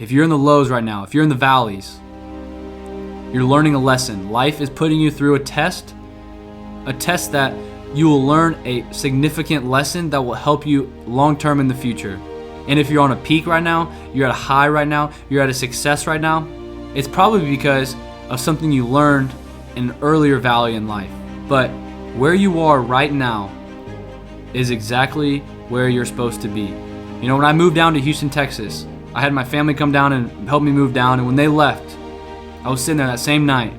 If you're in the lows right now, if you're in the valleys, you're learning a lesson. Life is putting you through a test that you will learn a significant lesson that will help you long-term in the future. And if you're on a peak right now, you're at a high right now, you're at a success right now, it's probably because of something you learned in an earlier valley in life. But where you are right now is exactly where you're supposed to be. You know, when I moved down to Houston, Texas, I had my family come down and help me move down, and when they left, I was sitting there that same night,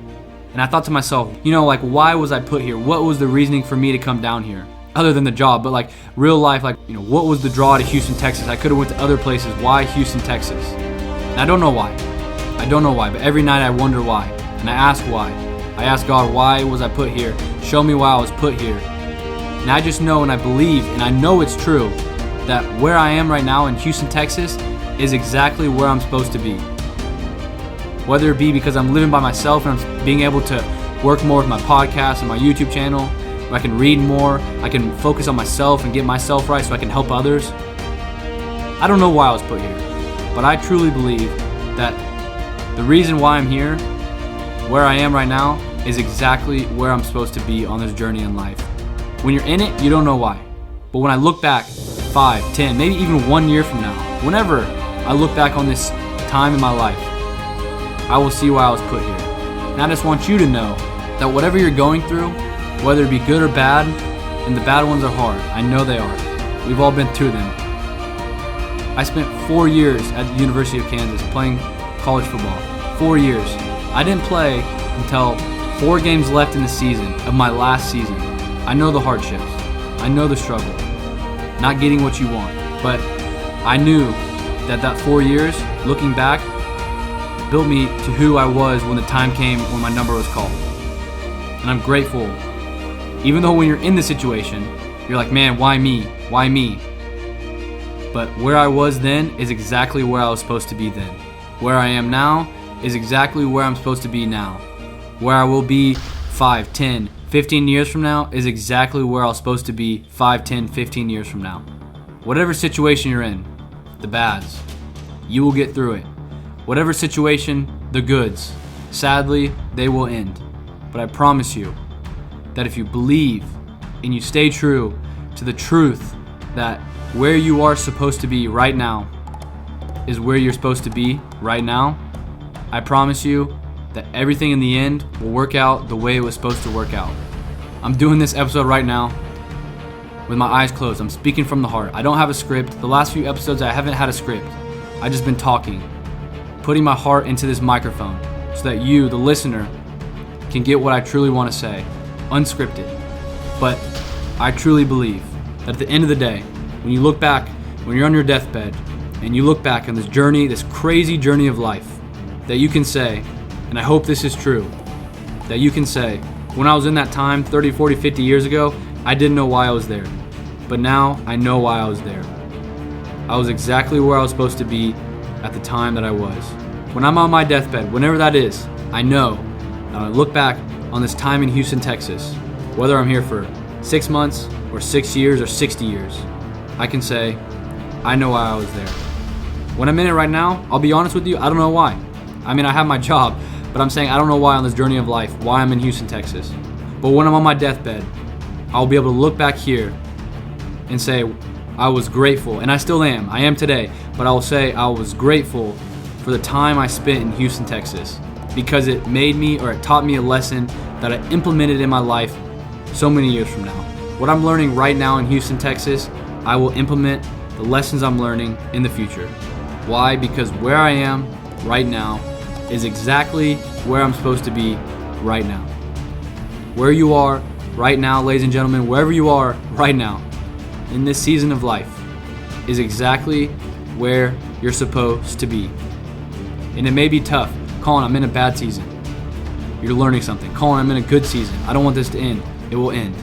and I thought to myself, you know, like, why was I put here? What was the reasoning for me to come down here? Other than the job, but like real life, like, you know, what was the draw to Houston, Texas? I could have went to other places. Why Houston, Texas? And I don't know why. But every night I wonder why, and I ask why. I ask God, why was I put here? Show me why I was put here. And I just know, and I believe, and I know it's true, that where I am right now in Houston, Texas is exactly where I'm supposed to be. Whether it be because I'm living by myself and I'm being able to work more with my podcast and my YouTube channel, I can read more, I can focus on myself and get myself right so I can help others. I don't know why I was put here, but I truly believe that the reason why I'm here, where I am right now, is exactly where I'm supposed to be on this journey in life. When you're in it, you don't know why. But when I look back 5, 10, maybe even 1 year from now, whenever I look back on this time in my life, I will see why I was put here. And I just want you to know that whatever you're going through, whether it be good or bad, and the bad ones are hard, I know they are. We've all been through them. I spent 4 years at the University of Kansas playing college football. 4 years. I didn't play until 4 games left in the season of my last season. I know the hardships. I know the struggle. Not getting what you want. But I knew that 4 years, looking back, built me to who I was when the time came when my number was called. And I'm grateful. Even though when you're in the situation, you're like, man, why me? Why me? But where I was then is exactly where I was supposed to be then. Where I am now is exactly where I'm supposed to be now. Where I will be 5, 10, 15 years from now is exactly where I was supposed to be 5, 10, 15 years from now. Whatever situation you're in, the bads, you will get through it. Whatever situation, the goods, sadly, they will end. But I promise you that if you believe and you stay true to the truth that where you are supposed to be right now is where you're supposed to be right now, I promise you that everything in the end will work out the way it was supposed to work out. I'm doing this episode right now with my eyes closed. I'm speaking from the heart. I don't have a script. The last few episodes I haven't had a script. I've just been talking, putting my heart into this microphone so that you, the listener, can get what I truly want to say, unscripted. But I truly believe that at the end of the day, when you look back, when you're on your deathbed, and you look back on this journey, this crazy journey of life, that you can say, and I hope this is true, that you can say, when I was in that time 30, 40, 50 years ago, I didn't know why I was there. But now I know why I was there. I was exactly where I was supposed to be at the time that I was. When I'm on my deathbed, whenever that is, I know that I look back on this time in Houston, Texas, whether I'm here for 6 months or 6 years or 60 years, I can say, I know why I was there. When I'm in it right now, I'll be honest with you, I don't know why. I mean, I have my job, but I'm saying I don't know why on this journey of life, why I'm in Houston, Texas. But when I'm on my deathbed, I'll be able to look back here and say, I was grateful, and I still am. I am today, but I will say I was grateful for the time I spent in Houston, Texas, because it made me, or it taught me a lesson that I implemented in my life so many years from now. What I'm learning right now in Houston, Texas, I will implement the lessons I'm learning in the future. Why? Because where I am right now is exactly where I'm supposed to be right now. Where you are right now, ladies and gentlemen, wherever you are right now in this season of life is exactly where you're supposed to be. And it may be tough. Colin, I'm in a bad season. You're learning something. Colin, I'm in a good season. I don't want this to end. It will end.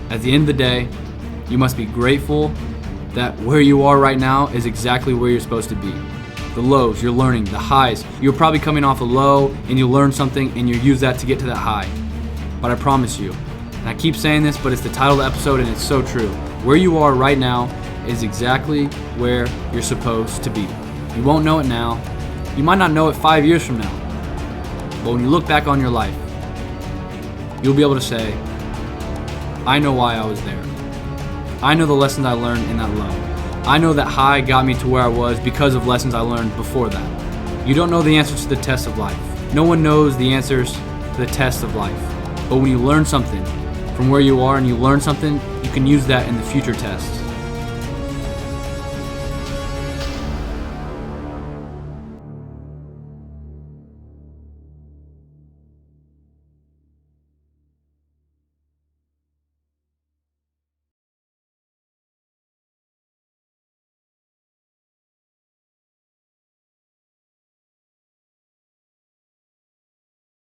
At the end of the day, you must be grateful that where you are right now is exactly where you're supposed to be. The lows, you're learning. The highs, you're probably coming off a low and you learn something and you use that to get to that high. But I promise you, and I keep saying this, but it's the title of the episode and it's so true. Where you are right now is exactly where you're supposed to be. You won't know it now, You might not know it 5 years from now, but when you look back on your life, you'll be able to say, I know why I was there. I know the lessons I learned in that low. I know that high got me to where I was because of lessons I learned before that. You don't know the answers to the test of life. No one knows the answers to the test of life. But when you learn something from where you are and you learn something, you can use that in the future tests.